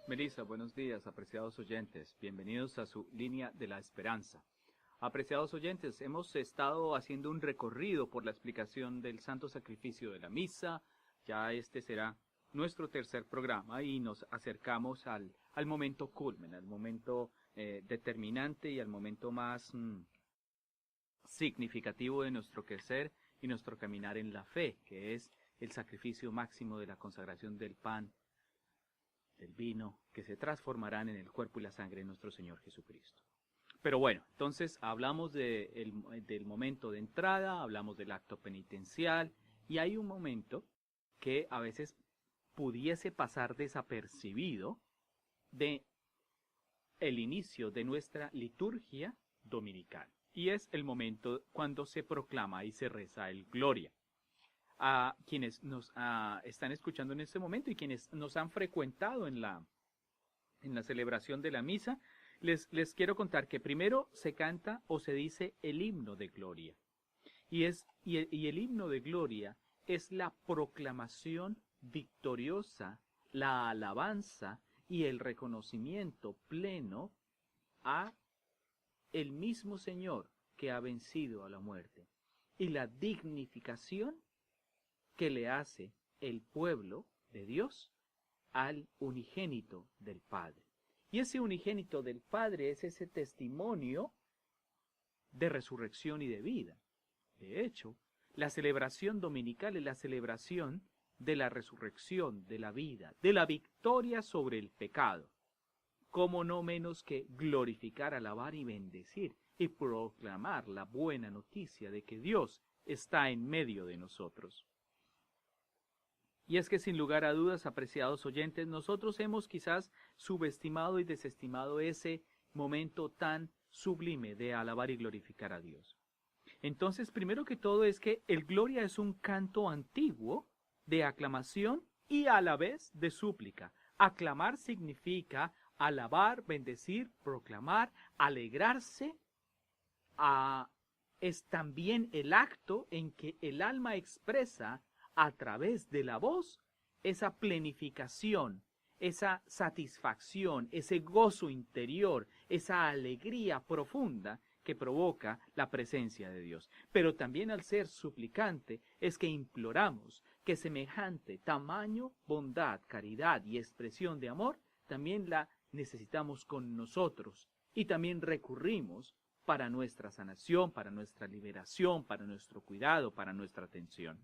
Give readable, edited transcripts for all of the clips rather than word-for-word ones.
Melissa, buenos días, apreciados oyentes. Bienvenidos a su línea de la esperanza. Apreciados oyentes, hemos estado haciendo un recorrido por la explicación del santo sacrificio de la misa. Ya este será nuestro tercer programa y nos acercamos al momento culmen, al momento determinante y al momento más significativo de nuestro crecer y nuestro caminar en la fe, que es el sacrificio máximo de la consagración del pan, del vino, que se transformarán en el cuerpo y la sangre de nuestro Señor Jesucristo. Pero bueno, entonces hablamos del momento de entrada, hablamos del acto penitencial, y hay un momento que a veces pudiese pasar desapercibido de el inicio de nuestra liturgia dominical, y es el momento cuando se proclama y se reza el Gloria. A quienes nos están escuchando en este momento y quienes nos han frecuentado en la celebración de la misa, les quiero contar que primero se canta o se dice el himno de gloria. Y el himno de gloria es la proclamación victoriosa, la alabanza y el reconocimiento pleno a el mismo Señor que ha vencido a la muerte, y la dignificación que le hace el pueblo de Dios al unigénito del Padre. Y ese unigénito del Padre es ese testimonio de resurrección y de vida. De hecho, la celebración dominical es la celebración de la resurrección, de la vida, de la victoria sobre el pecado. ¿Cómo no menos que glorificar, alabar y bendecir y proclamar la buena noticia de que Dios está en medio de nosotros? Y es que sin lugar a dudas, apreciados oyentes, nosotros hemos quizás subestimado y desestimado ese momento tan sublime de alabar y glorificar a Dios. Entonces, primero que todo es que el Gloria es un canto antiguo de aclamación y a la vez de súplica. Aclamar significa alabar, bendecir, proclamar, alegrarse. Es también el acto en que el alma expresa a través de la voz esa plenificación, esa satisfacción, ese gozo interior, esa alegría profunda que provoca la presencia de Dios. Pero también al ser suplicante es que imploramos que semejante tamaño, bondad, caridad y expresión de amor también la necesitamos con nosotros y también recurrimos para nuestra sanación, para nuestra liberación, para nuestro cuidado, para nuestra atención.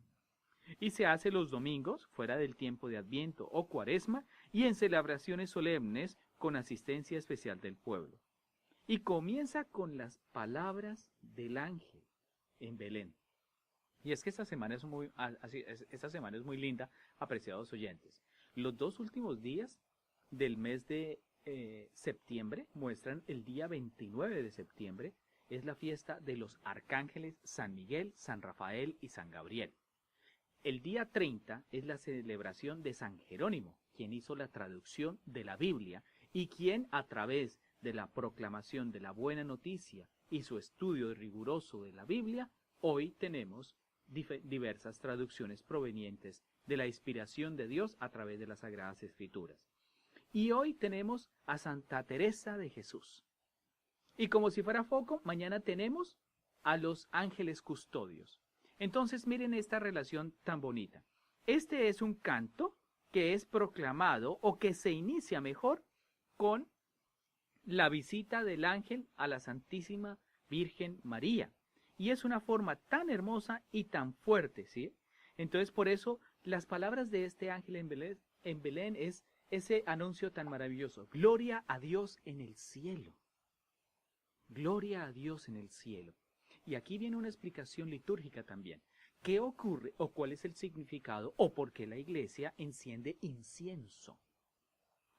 Y se hace los domingos, fuera del tiempo de Adviento o Cuaresma, y en celebraciones solemnes con asistencia especial del pueblo. Y comienza con las palabras del ángel en Belén. Y es que esta semana es muy linda, apreciados oyentes. Los 2 últimos días del mes de septiembre muestran el día 29 de septiembre, es la fiesta de los arcángeles San Miguel, San Rafael y San Gabriel. El día 30 es la celebración de San Jerónimo, quien hizo la traducción de la Biblia y quien a través de la proclamación de la buena noticia y su estudio riguroso de la Biblia, hoy tenemos diversas traducciones provenientes de la inspiración de Dios a través de las Sagradas Escrituras. Y hoy tenemos a Santa Teresa de Jesús. Y como si fuera poco, mañana tenemos a los ángeles custodios. Entonces miren esta relación tan bonita. Este es un canto que es proclamado o que se inicia mejor con la visita del ángel a la Santísima Virgen María. Y es una forma tan hermosa y tan fuerte, ¿sí? Entonces por eso las palabras de este ángel en Belén es ese anuncio tan maravilloso. Gloria a Dios en el cielo. Gloria a Dios en el cielo. Y aquí viene una explicación litúrgica también. ¿Qué ocurre o cuál es el significado o por qué la iglesia enciende incienso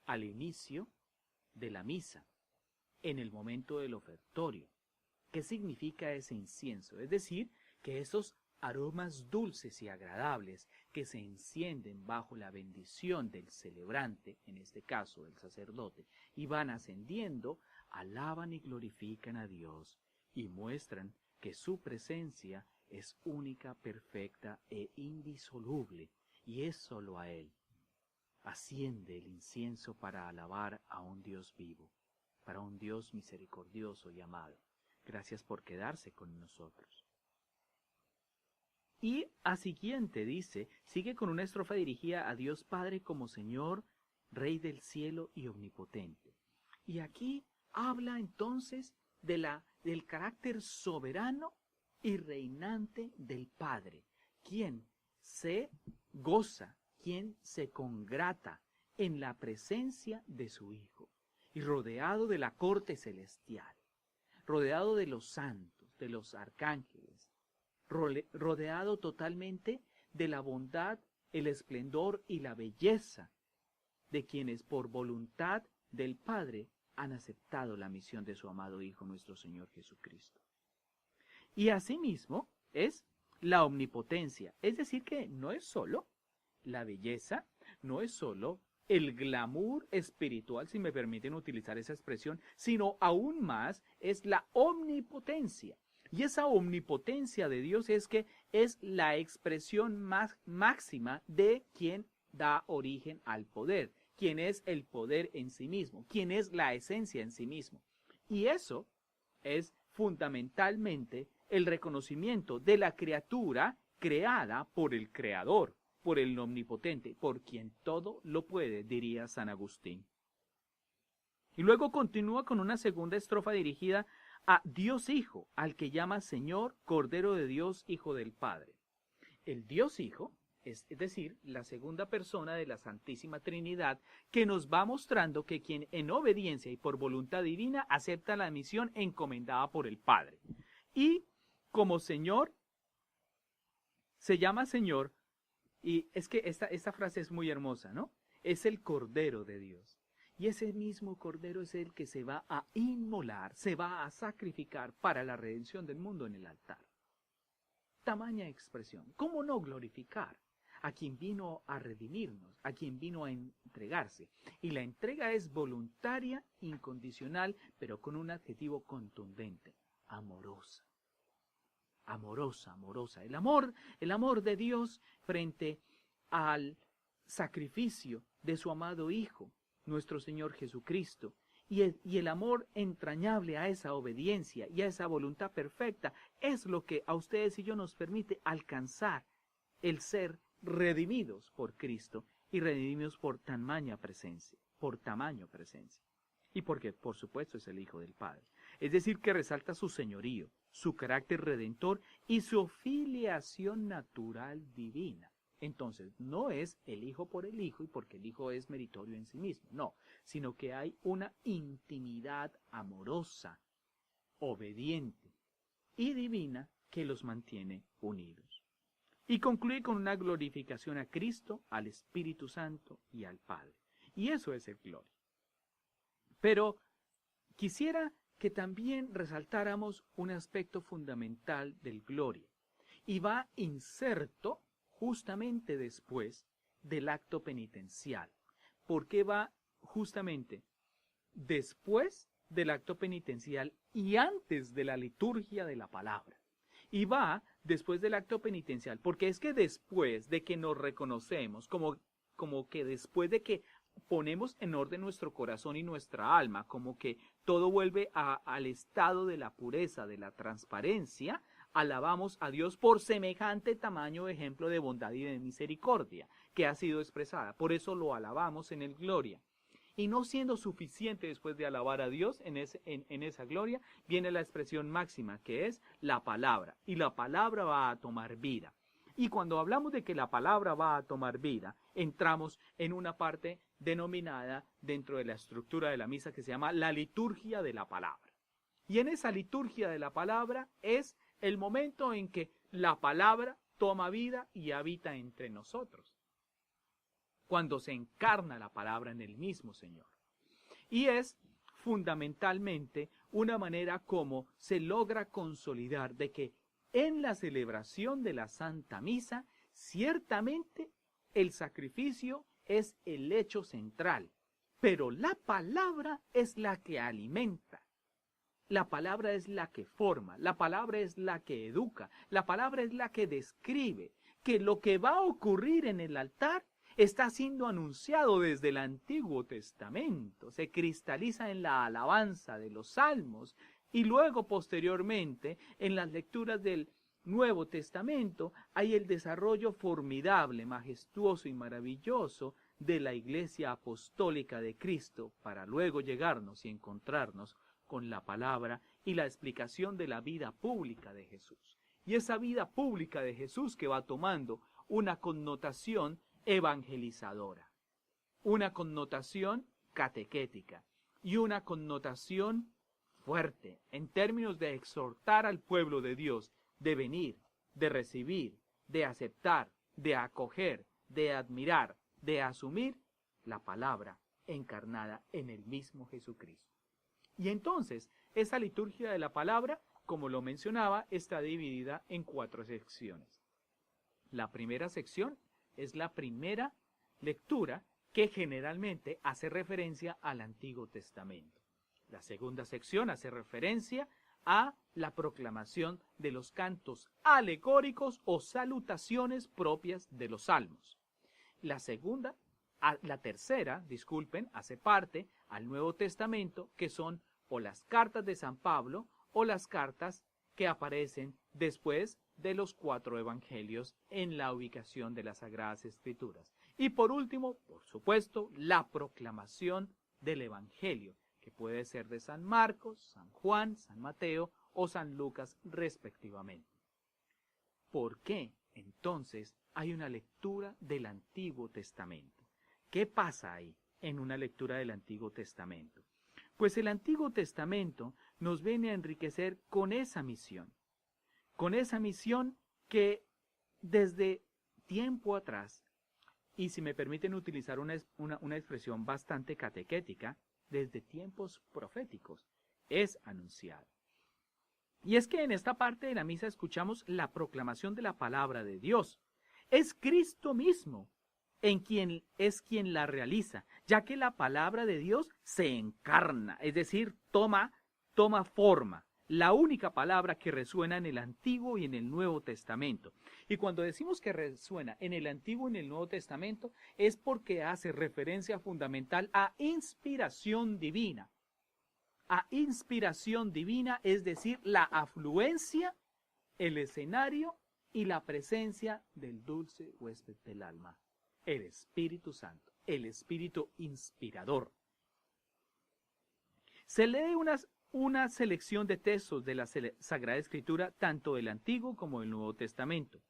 al inicio de la misa, en el momento del ofertorio? ¿Qué significa ese incienso? Es decir, que esos aromas dulces y agradables que se encienden bajo la bendición del celebrante, en este caso del sacerdote, y van ascendiendo, alaban y glorifican a Dios y muestran que su presencia es única, perfecta e indisoluble, y es solo a Él, asciende el incienso para alabar a un Dios vivo, para un Dios misericordioso y amado. Gracias por quedarse con nosotros. Y a siguiente dice, sigue con una estrofa dirigida a Dios Padre como Señor, Rey del cielo y omnipotente. Y aquí habla entonces del carácter soberano y reinante del Padre, quien se goza, quien se congrata en la presencia de su Hijo, y rodeado de la corte celestial, rodeado de los santos, de los arcángeles, rodeado totalmente de la bondad, el esplendor y la belleza de quienes por voluntad del Padre han aceptado la misión de su amado Hijo, nuestro Señor Jesucristo. Y asimismo es la omnipotencia, es decir que no es solo la belleza, no es solo el glamour espiritual, si me permiten utilizar esa expresión, sino aún más es la omnipotencia. Y esa omnipotencia de Dios es que es la expresión más máxima de quien da origen al poder, quien es el poder en sí mismo, quien es la esencia en sí mismo. Y eso es fundamentalmente el reconocimiento de la criatura creada por el Creador, por el Omnipotente, por quien todo lo puede, diría San Agustín. Y luego continúa con una segunda estrofa dirigida a Dios Hijo, al que llama Señor, Cordero de Dios, Hijo del Padre. El Dios Hijo, es decir, la segunda persona de la Santísima Trinidad, que nos va mostrando que quien en obediencia y por voluntad divina acepta la misión encomendada por el Padre. Y como Señor, se llama Señor, y es que esta frase es muy hermosa, ¿no? Es el Cordero de Dios. Y ese mismo Cordero es el que se va a inmolar, se va a sacrificar para la redención del mundo en el altar. Tamaña expresión. ¿Cómo no glorificar a quien vino a redimirnos, a quien vino a entregarse? Y la entrega es voluntaria, incondicional, pero con un adjetivo contundente: amorosa. Amorosa, amorosa. El amor de Dios frente al sacrificio de su amado Hijo, nuestro Señor Jesucristo, y el amor entrañable a esa obediencia y a esa voluntad perfecta es lo que a ustedes y yo nos permite alcanzar el ser redimidos por Cristo y redimidos por tamaño presencia. Y porque, por supuesto, es el Hijo del Padre. Es decir, que resalta su señorío, su carácter redentor y su filiación natural divina. Entonces, no es el Hijo por el Hijo y porque el Hijo es meritorio en sí mismo, no, sino que hay una intimidad amorosa, obediente y divina que los mantiene unidos. Y concluye con una glorificación a Cristo, al Espíritu Santo y al Padre. Y eso es el gloria. Pero quisiera que también resaltáramos un aspecto fundamental del gloria, y va inserto justamente después del acto penitencial. ¿Por qué va justamente después del acto penitencial y antes de la liturgia de la palabra? Y va después del acto penitencial, porque es que después de que nos reconocemos, como que después de que ponemos en orden nuestro corazón y nuestra alma, como que todo vuelve al estado de la pureza, de la transparencia, alabamos a Dios por semejante tamaño de ejemplo de bondad y de misericordia que ha sido expresada. Por eso lo alabamos en el gloria. Y no siendo suficiente después de alabar a Dios en esa gloria, viene la expresión máxima, que es la palabra. Y la palabra va a tomar vida. Y cuando hablamos de que la palabra va a tomar vida, entramos en una parte denominada dentro de la estructura de la misa que se llama la liturgia de la palabra. Y en esa liturgia de la palabra es el momento en que la palabra toma vida y habita entre nosotros, cuando se encarna la palabra en el mismo Señor. Y es fundamentalmente una manera como se logra consolidar de que en la celebración de la Santa Misa, ciertamente el sacrificio es el hecho central, pero la palabra es la que alimenta. La palabra es la que forma, la palabra es la que educa, la palabra es la que describe que lo que va a ocurrir en el altar está siendo anunciado desde el Antiguo Testamento, se cristaliza en la alabanza de los salmos y luego posteriormente en las lecturas del Nuevo Testamento hay el desarrollo formidable, majestuoso y maravilloso de la Iglesia Apostólica de Cristo para luego llegarnos y encontrarnos con la palabra y la explicación de la vida pública de Jesús. Y esa vida pública de Jesús que va tomando una connotación evangelizadora, una connotación catequética y una connotación fuerte en términos de exhortar al pueblo de Dios de venir, de recibir, de aceptar, de acoger, de admirar, de asumir la palabra encarnada en el mismo Jesucristo. Y entonces, esa liturgia de la palabra, como lo mencionaba, está dividida en 4 secciones. La primera sección es la primera lectura que generalmente hace referencia al Antiguo Testamento. La segunda sección hace referencia a la proclamación de los cantos alegóricos o salutaciones propias de los salmos. La tercera, hace parte al Nuevo Testamento, que son o las cartas de San Pablo o las cartas que aparecen después de los 4 evangelios en la ubicación de las Sagradas Escrituras. Y por último, por supuesto, la proclamación del evangelio, que puede ser de San Marcos, San Juan, San Mateo o San Lucas respectivamente. ¿Por qué entonces hay una lectura del Antiguo Testamento? ¿Qué pasa ahí en una lectura del Antiguo Testamento? Pues el Antiguo Testamento nos viene a enriquecer con esa misión que desde tiempo atrás, y si me permiten utilizar una expresión bastante catequética, desde tiempos proféticos, es anunciado. Y es que en esta parte de la misa escuchamos la proclamación de la palabra de Dios. Es Cristo mismo quien la realiza, ya que la palabra de Dios se encarna, es decir, toma forma. La única palabra que resuena en el Antiguo y en el Nuevo Testamento. Y cuando decimos que resuena en el Antiguo y en el Nuevo Testamento, es porque hace referencia fundamental a inspiración divina. A inspiración divina, es decir, la afluencia, el escenario y la presencia del dulce huésped del alma, el Espíritu Santo, el Espíritu inspirador. Se lee una selección de textos de la Sagrada Escritura, tanto del Antiguo como del Nuevo Testamento.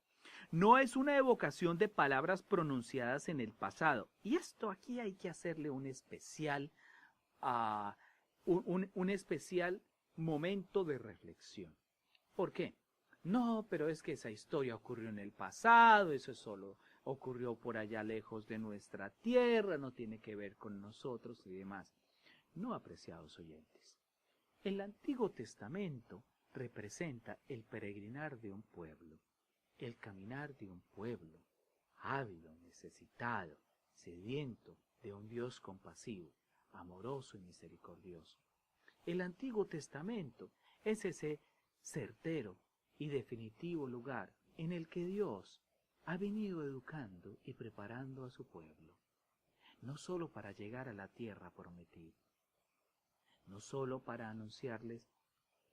No es una evocación de palabras pronunciadas en el pasado. Y esto aquí hay que hacerle un especial momento de reflexión. ¿Por qué? No, pero es que esa historia ocurrió en el pasado, eso solo ocurrió por allá lejos de nuestra tierra, no tiene que ver con nosotros y demás. No, apreciados oyentes. El Antiguo Testamento representa el peregrinar de un pueblo, el caminar de un pueblo, ávido, necesitado, sediento de un Dios compasivo, amoroso y misericordioso. El Antiguo Testamento es ese certero y definitivo lugar en el que Dios ha venido educando y preparando a su pueblo, no solo para llegar a la tierra prometida, no solo para anunciarles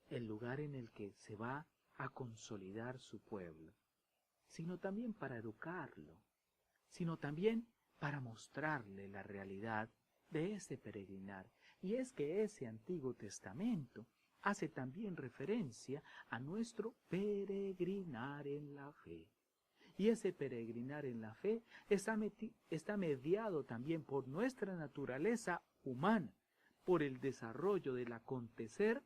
el lugar en el que se va a consolidar su pueblo, sino también para educarlo, sino también para mostrarle la realidad de ese peregrinar. Y es que ese Antiguo Testamento hace también referencia a nuestro peregrinar en la fe. Y ese peregrinar en la fe está mediado también por nuestra naturaleza humana, por el desarrollo del acontecer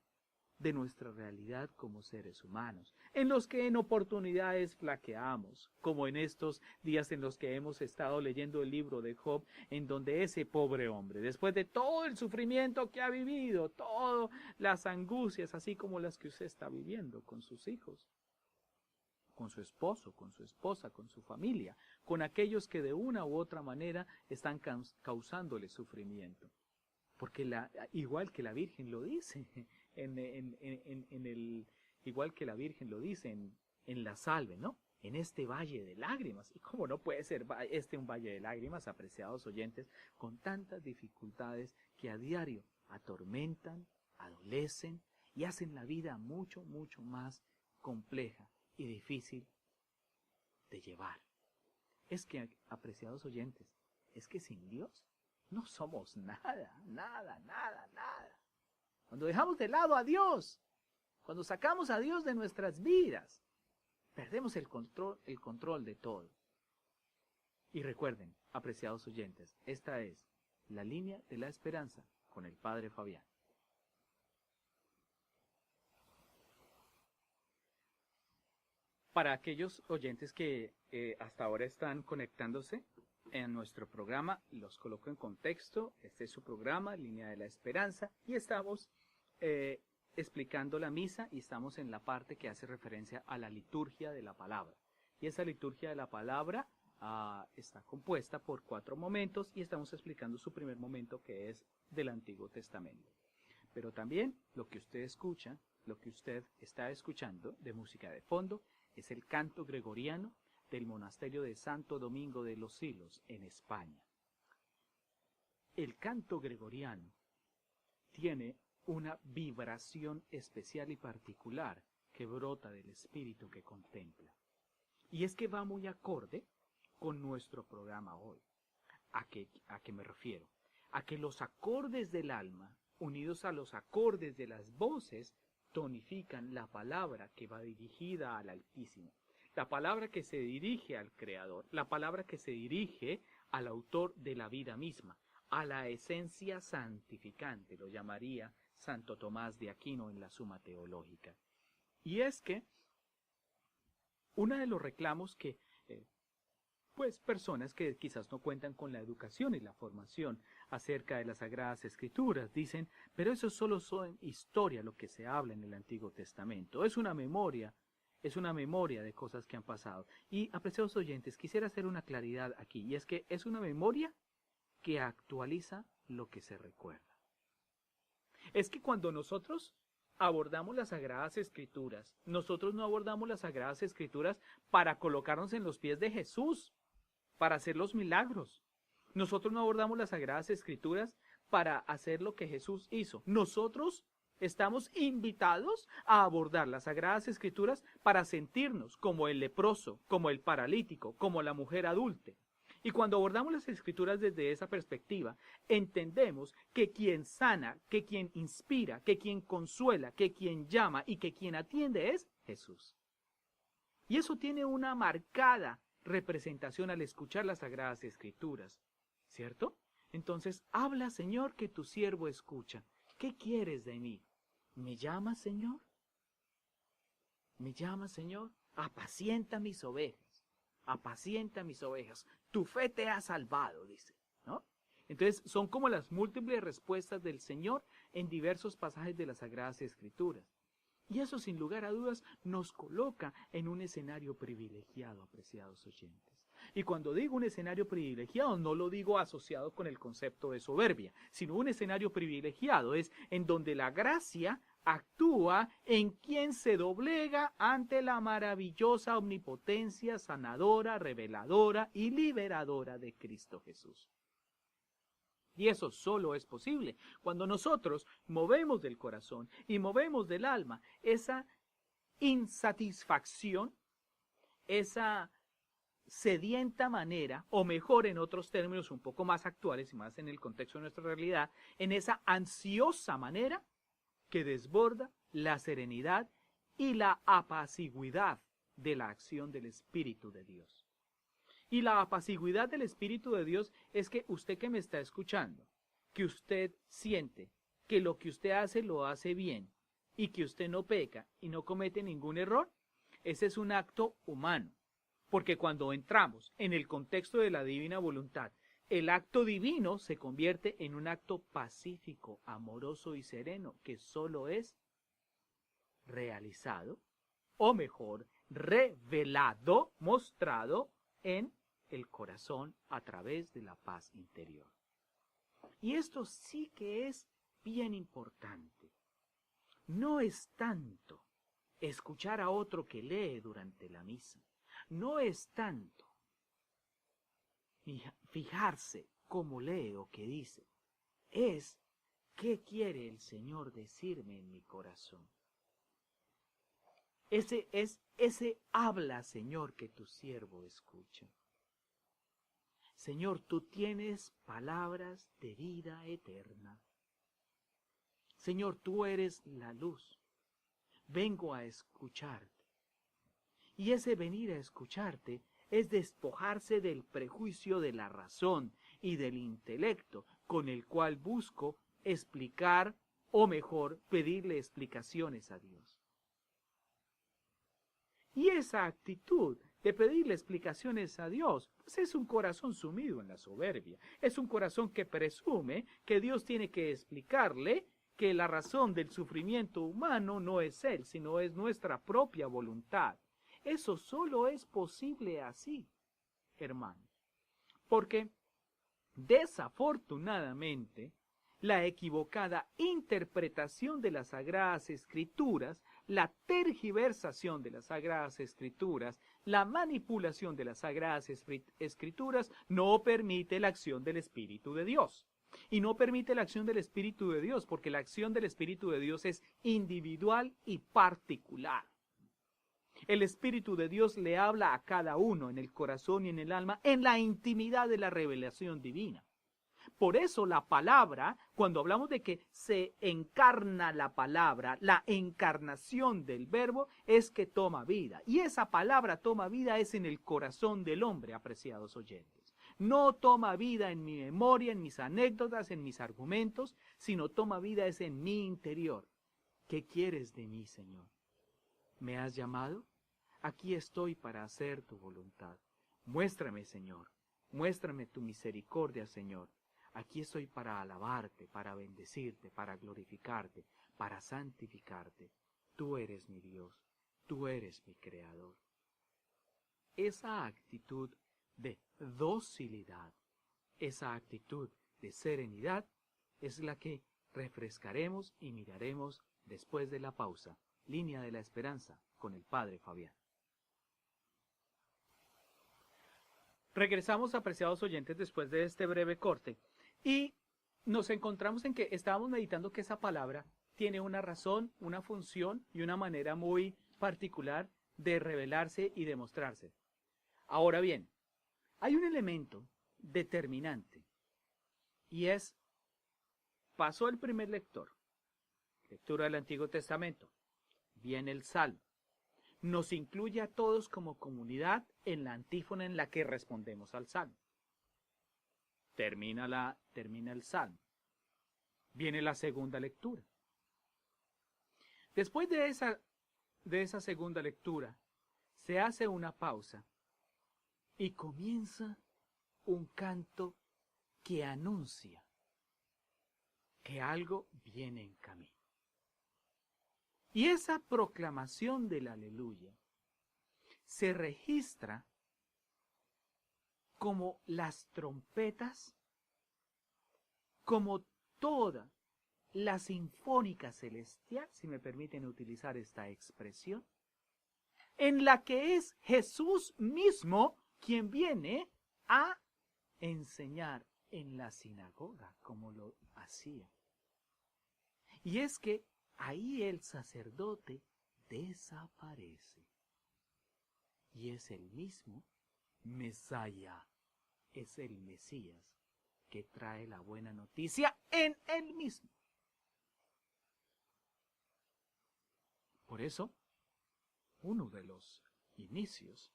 de nuestra realidad como seres humanos, en los que en oportunidades flaqueamos, como en estos días en los que hemos estado leyendo el libro de Job, en donde ese pobre hombre, después de todo el sufrimiento que ha vivido, todas las angustias, así como las que usted está viviendo con sus hijos, con su esposo, con su esposa, con su familia, con aquellos que de una u otra manera están causándole sufrimiento. Porque igual que la Virgen lo dice, igual que la Virgen lo dice en la salve, ¿no? en este valle de lágrimas. ¿Y cómo no puede ser un valle de lágrimas, apreciados oyentes, con tantas dificultades que a diario atormentan, adolecen y hacen la vida mucho, mucho más compleja y difícil de llevar? Es que, apreciados oyentes, es que sin Dios no somos nada, nada, nada, nada. Cuando dejamos de lado a Dios, cuando sacamos a Dios de nuestras vidas, perdemos el control de todo. Y recuerden, apreciados oyentes, esta es la línea de la esperanza con el Padre Fabián. Para aquellos oyentes que hasta ahora están conectándose en nuestro programa, los coloco en contexto. Este es su programa, Línea de la Esperanza, y estamos explicando la misa y estamos en la parte que hace referencia a la liturgia de la palabra. Y esa liturgia de la palabra está compuesta por 4 momentos y estamos explicando su primer momento, que es del Antiguo Testamento. Pero también lo que usted escucha, lo que usted está escuchando de música de fondo, es el canto gregoriano del monasterio de Santo Domingo de los Silos en España. El canto gregoriano tiene una vibración especial y particular que brota del espíritu que contempla. Y es que va muy acorde con nuestro programa hoy. ¿A qué me refiero? A que los acordes del alma, unidos a los acordes de las voces, tonifican la palabra que va dirigida al Altísimo, la palabra que se dirige al Creador, la palabra que se dirige al autor de la vida misma, a la esencia santificante, lo llamaría Santo Tomás de Aquino en la Suma Teológica. Y es que uno de los reclamos que personas que quizás no cuentan con la educación y la formación acerca de las Sagradas Escrituras dicen, pero eso solo son historia lo que se habla en el Antiguo Testamento, es una memoria de cosas que han pasado. Y, apreciados oyentes, quisiera hacer una claridad aquí, y es que es una memoria que actualiza lo que se recuerda. Es que cuando nosotros abordamos las Sagradas Escrituras, nosotros no abordamos las Sagradas Escrituras para colocarnos en los pies de Jesús, para hacer los milagros. Nosotros no abordamos las Sagradas Escrituras para hacer lo que Jesús hizo. Nosotros estamos invitados a abordar las Sagradas Escrituras para sentirnos como el leproso, como el paralítico, como la mujer adúltera. Y cuando abordamos las Escrituras desde esa perspectiva, entendemos que quien sana, que quien inspira, que quien consuela, que quien llama y que quien atiende es Jesús. Y eso tiene una marcada representación al escuchar las Sagradas Escrituras, ¿cierto? Entonces, habla, Señor, que tu siervo escucha. ¿Qué quieres de mí? ¿Me llamas, Señor? ¿Me llamas, Señor? Apacienta mis ovejas. Apacienta mis ovejas. Tu fe te ha salvado, dice, ¿no? Entonces, son como las múltiples respuestas del Señor en diversos pasajes de las Sagradas Escrituras. Y eso, sin lugar a dudas, nos coloca en un escenario privilegiado, apreciados oyentes. Y cuando digo un escenario privilegiado, no lo digo asociado con el concepto de soberbia, sino un escenario privilegiado es en donde la gracia actúa en quien se doblega ante la maravillosa omnipotencia sanadora, reveladora y liberadora de Cristo Jesús. Y eso solo es posible cuando nosotros movemos del corazón y movemos del alma esa insatisfacción, esa sedienta manera, o mejor en otros términos un poco más actuales y más en el contexto de nuestra realidad, en esa ansiosa manera que desborda la serenidad y la apaciguidad de la acción del Espíritu de Dios. Y la apaciguidad del Espíritu de Dios es que usted que me está escuchando, que usted siente que lo que usted hace lo hace bien y que usted no peca y no comete ningún error, ese es un acto humano. Porque cuando entramos en el contexto de la divina voluntad, el acto divino se convierte en un acto pacífico, amoroso y sereno, que solo es realizado, o mejor, revelado, mostrado en el corazón a través de la paz interior. Y esto sí que es bien importante. No es tanto escuchar a otro que lee durante la misa. no es tanto fijarse cómo lee o qué dice, es qué quiere el Señor decirme en mi corazón. Ese habla, Señor, que tu siervo escucha. Señor, tú tienes palabras de vida eterna. Señor, tú eres la luz. Vengo a escucharte. Y ese venir a escucharte es despojarse del prejuicio de la razón y del intelecto con el cual busco explicar, o mejor, pedirle explicaciones a Dios. Y esa actitud de pedirle explicaciones a Dios, pues es un corazón sumido en la soberbia. Es un corazón que presume que Dios tiene que explicarle que la razón del sufrimiento humano no es Él, sino es nuestra propia voluntad. Eso solo es posible así, hermanos. Porque, desafortunadamente, la equivocada interpretación de las Sagradas Escrituras, la tergiversación de las Sagradas Escrituras, la manipulación de las Sagradas Escrituras no permite la acción del Espíritu de Dios. Y no permite la acción del Espíritu de Dios, porque la acción del Espíritu de Dios es individual y particular. El Espíritu de Dios le habla a cada uno en el corazón y en el alma, en la intimidad de la revelación divina. Por eso la palabra, cuando hablamos de que se encarna la palabra, la encarnación del verbo es que toma vida. Y esa palabra toma vida es en el corazón del hombre, apreciados oyentes. No toma vida en mi memoria, en mis anécdotas, en mis argumentos, sino toma vida es en mi interior. ¿Qué quieres de mí, Señor? ¿Me has llamado? Aquí estoy para hacer tu voluntad. Muéstrame, Señor. Muéstrame tu misericordia, Señor. Aquí estoy para alabarte, para bendecirte, para glorificarte, para santificarte. Tú eres mi Dios, tú eres mi Creador. Esa actitud de docilidad, esa actitud de serenidad, es la que refrescaremos y miraremos después de la pausa. Línea de la Esperanza con el Padre Fabián. Regresamos, apreciados oyentes, después de este breve corte. Y nos encontramos en que estábamos meditando que esa palabra tiene una razón, una función y una manera muy particular de revelarse y demostrarse. Ahora bien, hay un elemento determinante y es, pasó el primer lector, lectura del Antiguo Testamento, viene el Salmo, nos incluye a todos como comunidad en la antífona en la que respondemos al Salmo. Termina el Salmo. Viene la segunda lectura. Después de esa segunda lectura, se hace una pausa y comienza un canto que anuncia que algo viene en camino. Y esa proclamación del aleluya se registra como las trompetas, como toda la sinfónica celestial, si me permiten utilizar esta expresión, en la que es Jesús mismo quien viene a enseñar en la sinagoga como lo hacía. Y es que ahí el sacerdote desaparece y es el mismo Mesías, es el Mesías que trae la buena noticia en él mismo. Por eso, uno de los inicios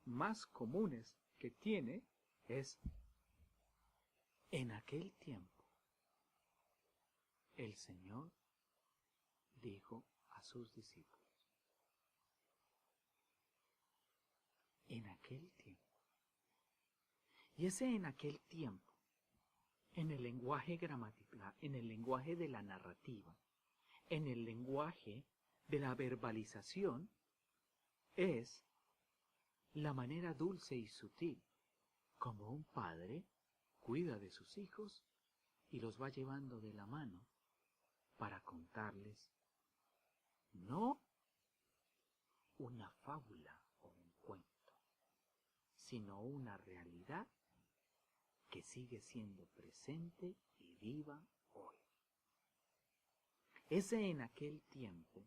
más comunes que tiene es: en aquel tiempo el Señor dijo a sus discípulos. En aquel tiempo. Y ese en aquel tiempo, en el lenguaje gramatical, en el lenguaje de la narrativa, en el lenguaje de la verbalización, es la manera dulce y sutil como un padre cuida de sus hijos y los va llevando de la mano para contarles no una fábula un cuento, sino una realidad que sigue siendo presente y viva hoy. Ese en aquel tiempo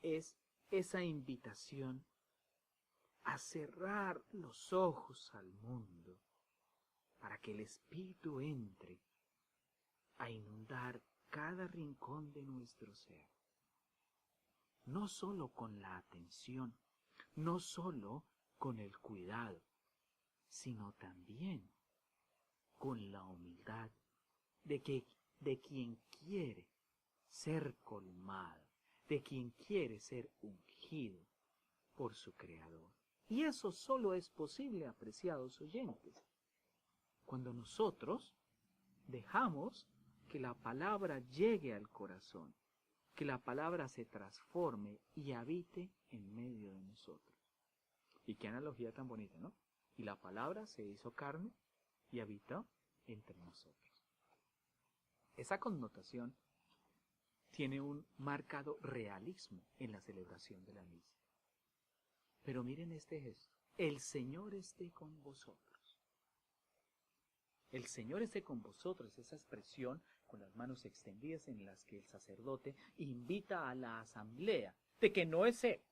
es esa invitación a cerrar los ojos al mundo para que el Espíritu entre a inundar cada rincón de nuestro ser. No solo con la atención, no solo con el cuidado, sino también con la humildad de quien quiere ser colmado, de quien quiere ser ungido por su Creador. Y eso solo es posible, apreciados oyentes, cuando nosotros dejamos que la palabra llegue al corazón, que la palabra se transforme y habite en medio de nosotros. Y qué analogía tan bonita, ¿no? Y la palabra se hizo carne y habitó entre nosotros. Esa connotación tiene un marcado realismo en la celebración de la misa. Pero miren este gesto. El Señor esté con vosotros. El Señor esté con vosotros, esa expresión con las manos extendidas en las que el sacerdote invita a la asamblea de que no es Él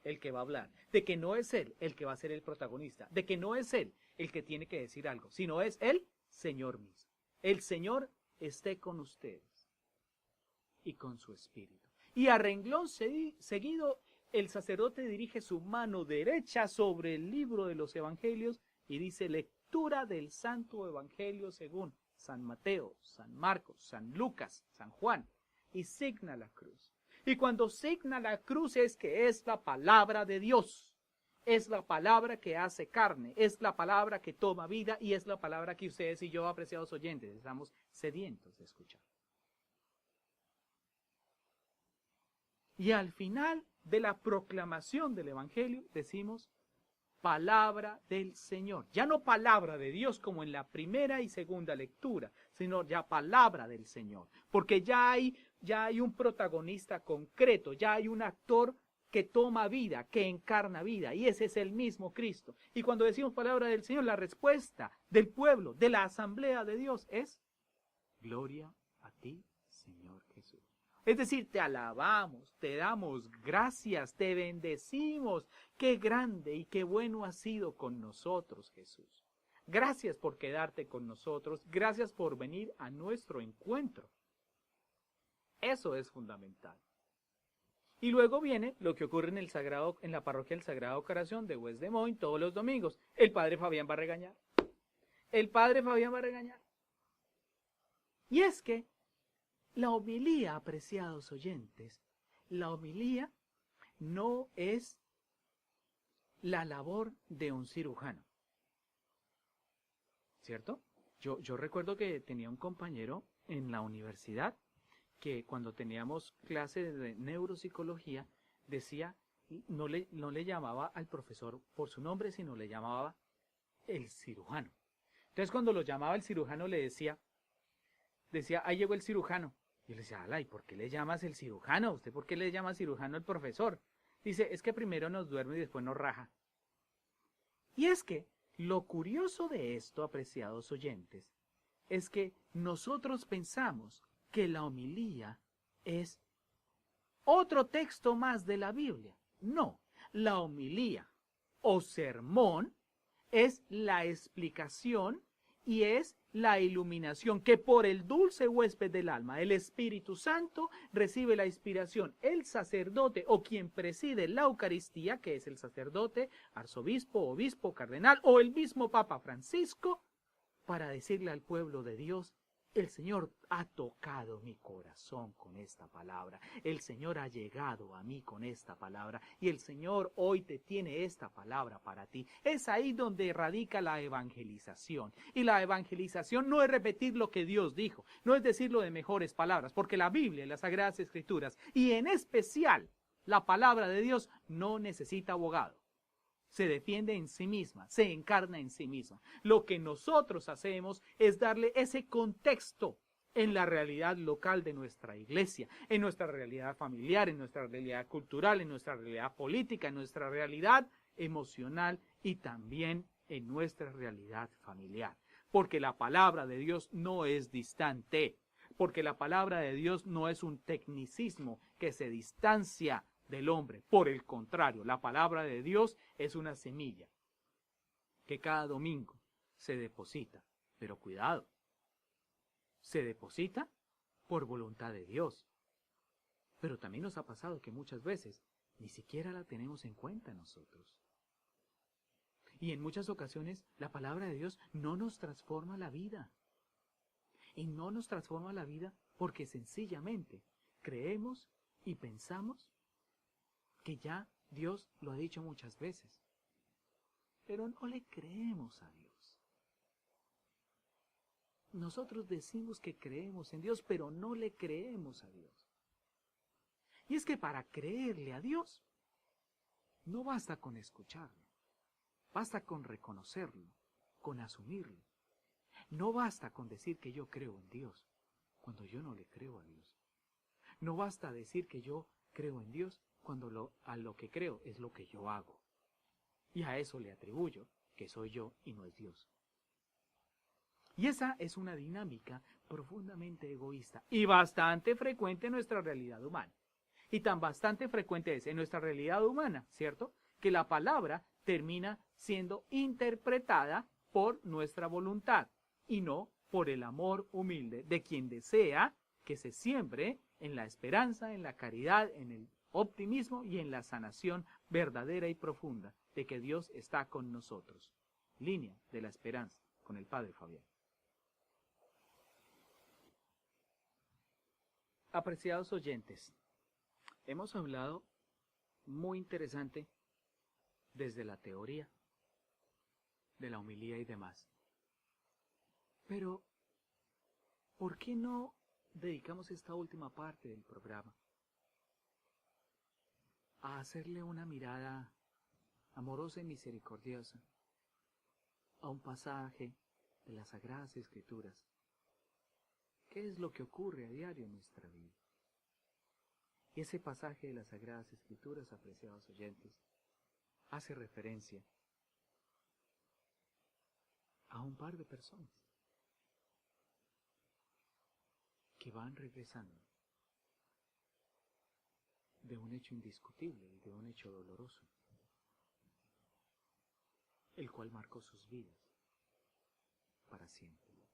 el que va a hablar, de que no es Él el que va a ser el protagonista, de que no es Él el que tiene que decir algo, sino es el Señor mismo. El Señor esté con ustedes y con su espíritu. Y a renglón seguido, el sacerdote dirige su mano derecha sobre el libro de los evangelios y dice: lectura del Santo Evangelio según San Mateo, San Marcos, San Lucas, San Juan, y signa la cruz. Y cuando signa la cruz es que es la palabra de Dios, es la palabra que hace carne, es la palabra que toma vida y es la palabra que ustedes y yo, apreciados oyentes, estamos sedientos de escuchar. Y al final de la proclamación del Evangelio decimos palabra del Señor. Ya no palabra de Dios como en la primera y segunda lectura, sino ya palabra del Señor. Porque ya hay un protagonista concreto, ya hay un actor que toma vida, que encarna vida, y ese es el mismo Cristo. Y cuando decimos palabra del Señor, la respuesta del pueblo, de la asamblea de Dios es: gloria a ti, Señor Jesús. Es decir, te alabamos, te damos gracias, te bendecimos. Qué grande y qué bueno has sido con nosotros, Jesús. Gracias por quedarte con nosotros, gracias por venir a nuestro encuentro. Eso es fundamental. Y luego viene lo que ocurre en la parroquia del Sagrado Corazón de West Des Moines todos los domingos. El padre Fabián va a regañar. El padre Fabián va a regañar. Y es que la homilía, apreciados oyentes, la homilía no es la labor de un cirujano, ¿cierto? Yo recuerdo que tenía un compañero en la universidad que cuando teníamos clases de neuropsicología decía, no le llamaba al profesor por su nombre, sino le llamaba el cirujano. Entonces cuando lo llamaba el cirujano le decía, ahí llegó el cirujano. Yo le decía: ala, ¿y por qué le llamas el cirujano? ¿Usted por qué le llama cirujano al profesor? Dice: es que primero nos duerme y después nos raja. Y es que lo curioso de esto, apreciados oyentes, es que nosotros pensamos que la homilía es otro texto más de la Biblia. No, la homilía o sermón es la explicación y es la iluminación que por el dulce huésped del alma, el Espíritu Santo, recibe la inspiración el sacerdote o quien preside la Eucaristía, que es el sacerdote, arzobispo, obispo, cardenal o el mismo Papa Francisco, para decirle al pueblo de Dios: el Señor ha tocado mi corazón con esta palabra, el Señor ha llegado a mí con esta palabra y el Señor hoy te tiene esta palabra para ti. Es ahí donde radica la evangelización. Y la evangelización no es repetir lo que Dios dijo, no es decirlo de mejores palabras, porque la Biblia y las Sagradas Escrituras, y en especial la palabra de Dios, no necesita abogado. Se defiende en sí misma, se encarna en sí misma. Lo que nosotros hacemos es darle ese contexto en la realidad local de nuestra iglesia, en nuestra realidad familiar, en nuestra realidad cultural, en nuestra realidad política, en nuestra realidad emocional y también en nuestra realidad familiar. Porque la palabra de Dios no es distante, porque la palabra de Dios no es un tecnicismo que se distancia del hombre. Por el contrario, la palabra de Dios es una semilla que cada domingo se deposita. Pero cuidado, se deposita por voluntad de Dios. Pero también nos ha pasado que muchas veces ni siquiera la tenemos en cuenta nosotros. Y en muchas ocasiones la palabra de Dios no nos transforma la vida. Y no nos transforma la vida porque sencillamente creemos y pensamos que ya Dios lo ha dicho muchas veces. Pero no le creemos a Dios. Nosotros decimos que creemos en Dios, pero no le creemos a Dios. Y es que para creerle a Dios, no basta con escucharlo, basta con reconocerlo, con asumirlo. No basta con decir que yo creo en Dios, cuando yo no le creo a Dios. No basta decir que yo creo en Dios, cuando a lo que creo es lo que yo hago. Y a eso le atribuyo que soy yo y no es Dios. Y esa es una dinámica profundamente egoísta y bastante frecuente en nuestra realidad humana. Y tan bastante frecuente es en nuestra realidad humana, ¿cierto? Que la palabra termina siendo interpretada por nuestra voluntad y no por el amor humilde de quien desea que se siembre en la esperanza, en la caridad, en el optimismo y en la sanación verdadera y profunda de que Dios está con nosotros. Línea de la esperanza con el Padre Fabián. Apreciados oyentes, hemos hablado muy interesante desde la teoría de la homilía y demás. Pero, ¿por qué no dedicamos esta última parte del programa a hacerle una mirada amorosa y misericordiosa a un pasaje de las Sagradas Escrituras? ¿Qué es lo que ocurre a diario en nuestra vida? Y ese pasaje de las Sagradas Escrituras, apreciados oyentes, hace referencia a un par de personas que van regresando de un hecho indiscutible y de un hecho doloroso, el cual marcó sus vidas para siempre.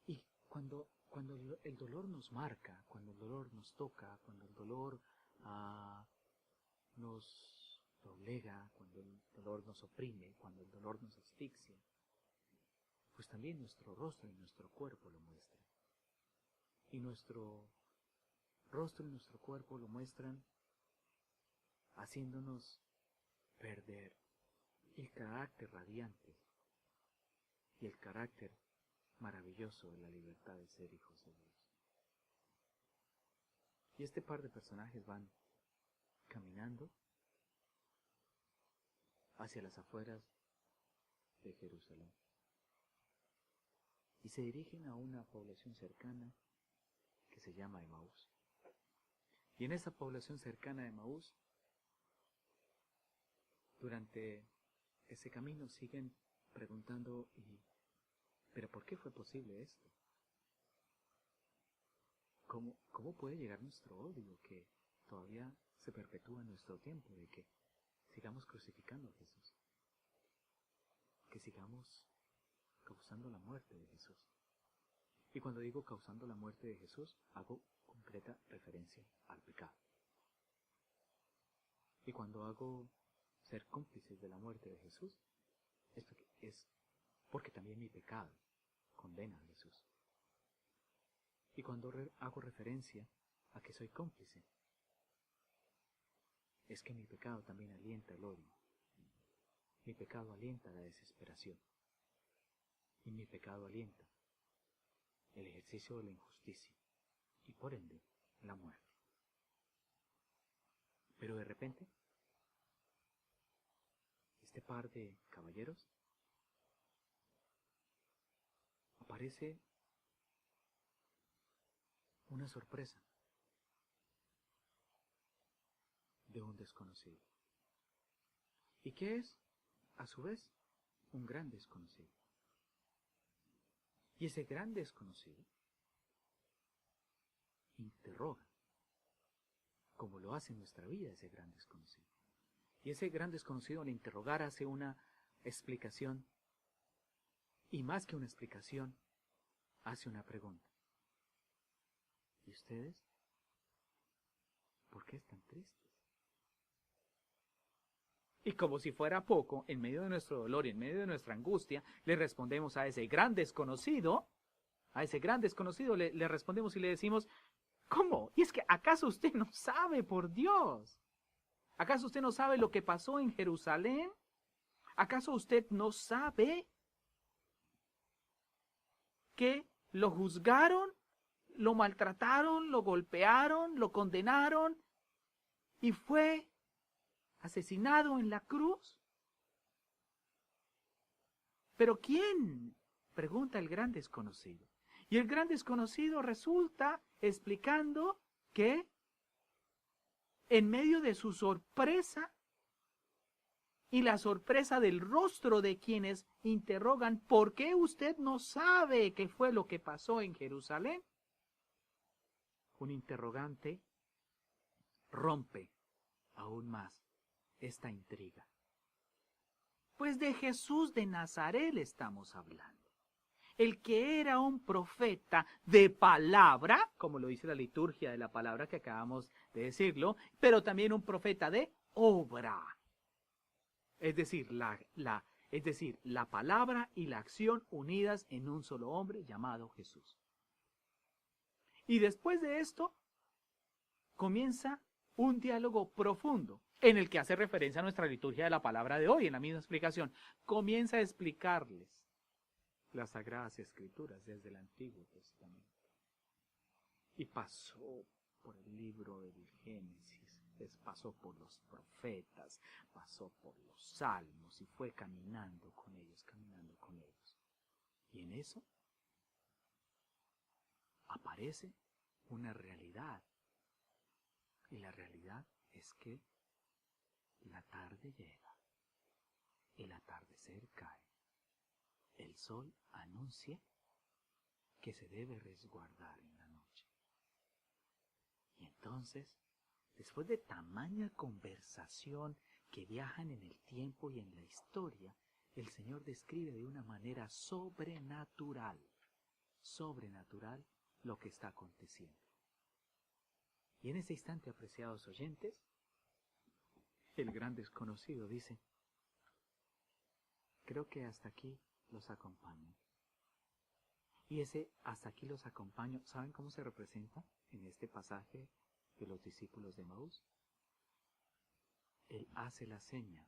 Y cuando el dolor nos marca, cuando el dolor nos toca, cuando el dolor nos doblega, cuando el dolor nos oprime, cuando el dolor nos asfixia, pues también nuestro rostro y nuestro cuerpo lo muestran. Y nuestro rostro y nuestro cuerpo lo muestran haciéndonos perder el carácter radiante y el carácter maravilloso de la libertad de ser hijos de Dios. Y este par de personajes van caminando hacia las afueras de Jerusalén y se dirigen a una población cercana que se llama Emaús. Y en esa población cercana de Emaús, durante ese camino siguen preguntando, ¿pero por qué fue posible esto? ¿Cómo puede llegar nuestro odio que todavía se perpetúa en nuestro tiempo de que sigamos crucificando a Jesús? Que sigamos causando la muerte de Jesús. Y cuando digo causando la muerte de Jesús, hago concreta referencia al pecado. Y cuando hago ser cómplices de la muerte de Jesús, es porque también mi pecado condena a Jesús. Y cuando hago referencia a que soy cómplice, es que mi pecado también alienta el odio. Mi pecado alienta la desesperación. Y mi pecado alienta el ejercicio de la injusticia y por ende la muerte. Pero de repente, este par de caballeros aparece una sorpresa de un desconocido. ¿Y qué es? A su vez, un gran desconocido. Y ese gran desconocido interroga, como lo hace en nuestra vida ese gran desconocido. Y ese gran desconocido al interrogar hace una explicación, y más que una explicación, hace una pregunta. ¿Y ustedes? ¿Por qué están tristes? Y como si fuera poco, en medio de nuestro dolor y en medio de nuestra angustia, le respondemos a ese gran desconocido, le respondemos y le decimos, ¿cómo? ¿Y es que acaso usted no sabe, por Dios? ¿Acaso usted no sabe lo que pasó en Jerusalén? ¿Acaso usted no sabe que lo juzgaron, lo maltrataron, lo golpearon, lo condenaron y fue asesinado en la cruz? ¿Pero quién? Pregunta el gran desconocido. Y el gran desconocido resulta explicando que en medio de su sorpresa y la sorpresa del rostro de quienes interrogan ¿por qué usted no sabe qué fue lo que pasó en Jerusalén? Un interrogante rompe aún más esta intriga. Pues de Jesús de Nazaret estamos hablando. El que era un profeta de palabra, como lo dice la liturgia de la palabra que acabamos de decirlo, pero también un profeta de obra. Es decir, la palabra y la acción unidas en un solo hombre llamado Jesús. Y después de esto, comienza un diálogo profundo, en el que hace referencia a nuestra liturgia de la palabra de hoy, en la misma explicación. Comienza a explicarles las Sagradas Escrituras desde el Antiguo Testamento. Y pasó por el libro del Génesis, pasó por los profetas, pasó por los salmos y fue caminando con ellos, caminando con ellos. Y en eso aparece una realidad. Y la realidad es que la tarde llega, el atardecer cae, el sol anuncia que se debe resguardar en la noche. Y entonces, después de tamaña conversación que viajan en el tiempo y en la historia, el Señor describe de una manera sobrenatural lo que está aconteciendo. Y en ese instante, apreciados oyentes, el gran desconocido dice, creo que hasta aquí los acompaño. Y ese hasta aquí los acompaño, ¿saben cómo se representa en este pasaje de los discípulos de Emaús? Él hace la seña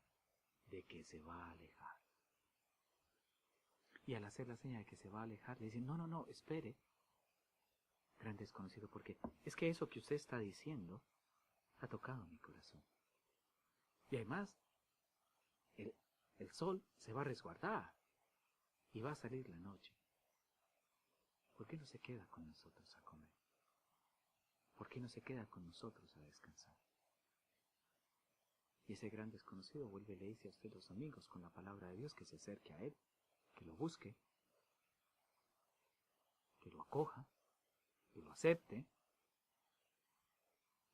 de que se va a alejar. Y al hacer la seña de que se va a alejar, le dicen, no, espere, gran desconocido, porque es que eso que usted está diciendo ha tocado mi corazón. Y además, el sol se va a resguardar y va a salir la noche. ¿Por qué no se queda con nosotros a comer? ¿Por qué no se queda con nosotros a descansar? Y ese gran desconocido vuelve y le dice a usted, los amigos, con la palabra de Dios, que se acerque a él, que lo busque, que lo acoja, que lo acepte.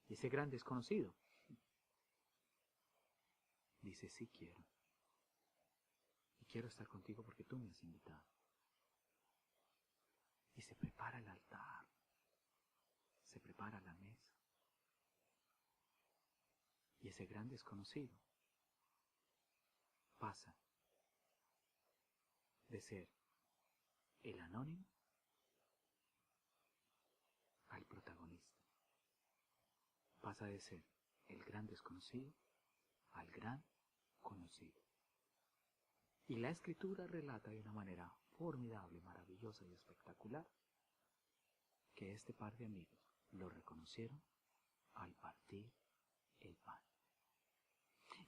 Y ese gran desconocido dice, sí quiero. Y quiero estar contigo porque tú me has invitado. Y se prepara el altar, se prepara la mesa. Y ese gran desconocido pasa de ser el anónimo al protagonista. Pasa de ser el gran desconocido al gran conocido. Y la Escritura relata de una manera formidable, maravillosa y espectacular que este par de amigos lo reconocieron al partir el pan.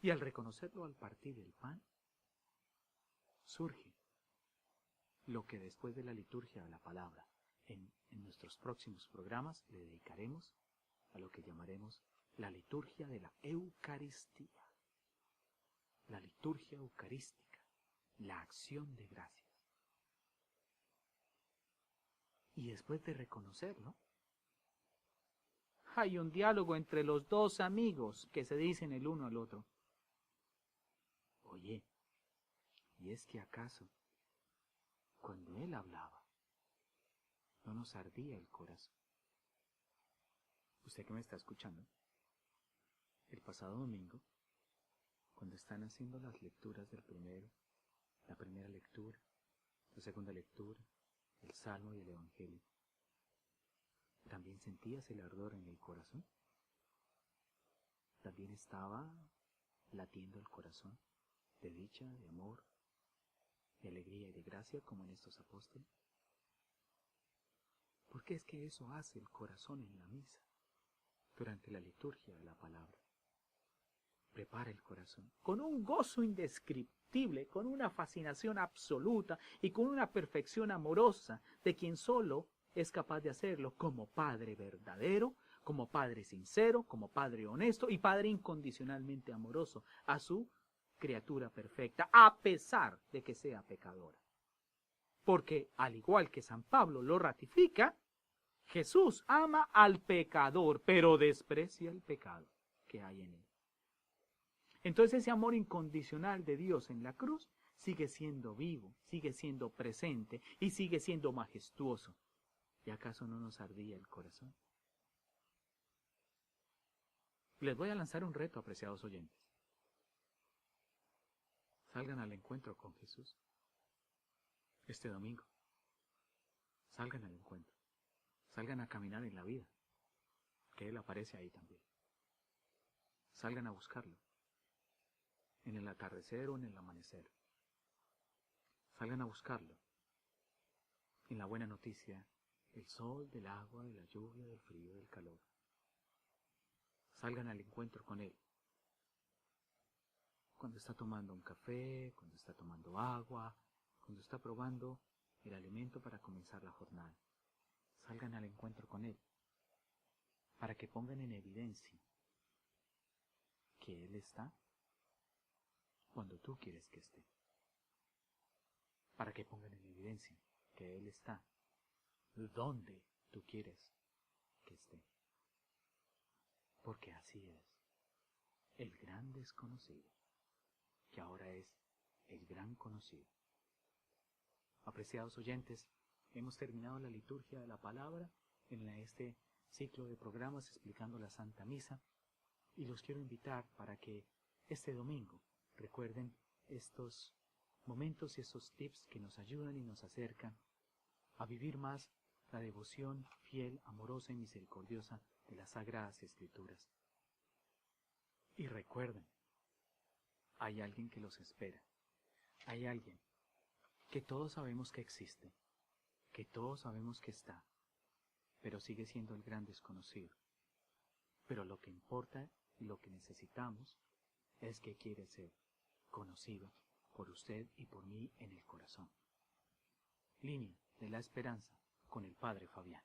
Y al reconocerlo al partir el pan, surge lo que después de la liturgia de la palabra, en nuestros próximos programas le dedicaremos a lo que llamaremos la liturgia de la Eucaristía. la liturgia eucarística, la acción de gracias. Y después de reconocerlo, hay un diálogo entre los dos amigos que se dicen el uno al otro: oye, ¿y es que acaso, cuando él hablaba, no nos ardía el corazón? Usted que me está escuchando, el pasado domingo, cuando están haciendo las lecturas del primero, la primera lectura, la segunda lectura, el Salmo y el Evangelio, ¿también sentías el ardor en el corazón? ¿También estaba latiendo el corazón de dicha, de amor, de alegría y de gracia como en estos apóstoles? Porque es que eso hace el corazón en la misa, durante la liturgia de la palabra. Prepara el corazón con un gozo indescriptible, con una fascinación absoluta y con una perfección amorosa de quien solo es capaz de hacerlo como Padre verdadero, como Padre sincero, como Padre honesto y Padre incondicionalmente amoroso a su criatura perfecta, a pesar de que sea pecadora. Porque, al igual que San Pablo lo ratifica, Jesús ama al pecador, pero desprecia el pecado que hay en él. Entonces ese amor incondicional de Dios en la cruz sigue siendo vivo, sigue siendo presente y sigue siendo majestuoso. ¿Y acaso no nos ardía el corazón? Les voy a lanzar un reto, apreciados oyentes. Salgan al encuentro con Jesús este domingo. Salgan al encuentro. Salgan a caminar en la vida, que Él aparece ahí también. Salgan a buscarlo, en el atardecer o en el amanecer. Salgan a buscarlo, en la buena noticia, el sol, del agua, de la lluvia, del frío, del calor. Salgan al encuentro con Él. Cuando está tomando un café, cuando está tomando agua, cuando está probando el alimento para comenzar la jornada. Salgan al encuentro con Él, para que pongan en evidencia que Él está cuando tú quieres que esté. Para que pongan en evidencia que Él está donde tú quieres que esté. Porque así es el gran desconocido, que ahora es el gran conocido. Apreciados oyentes, hemos terminado la liturgia de la palabra en este ciclo de programas explicando la Santa Misa, y los quiero invitar para que este domingo recuerden estos momentos y estos tips que nos ayudan y nos acercan a vivir más la devoción fiel, amorosa y misericordiosa de las Sagradas Escrituras. Y recuerden, hay alguien que los espera. Hay alguien que todos sabemos que existe, que todos sabemos que está, pero sigue siendo el gran desconocido. Pero lo que importa y lo que necesitamos es que quiere ser conocido por usted y por mí en el corazón. Línea de la Esperanza con el Padre Fabián.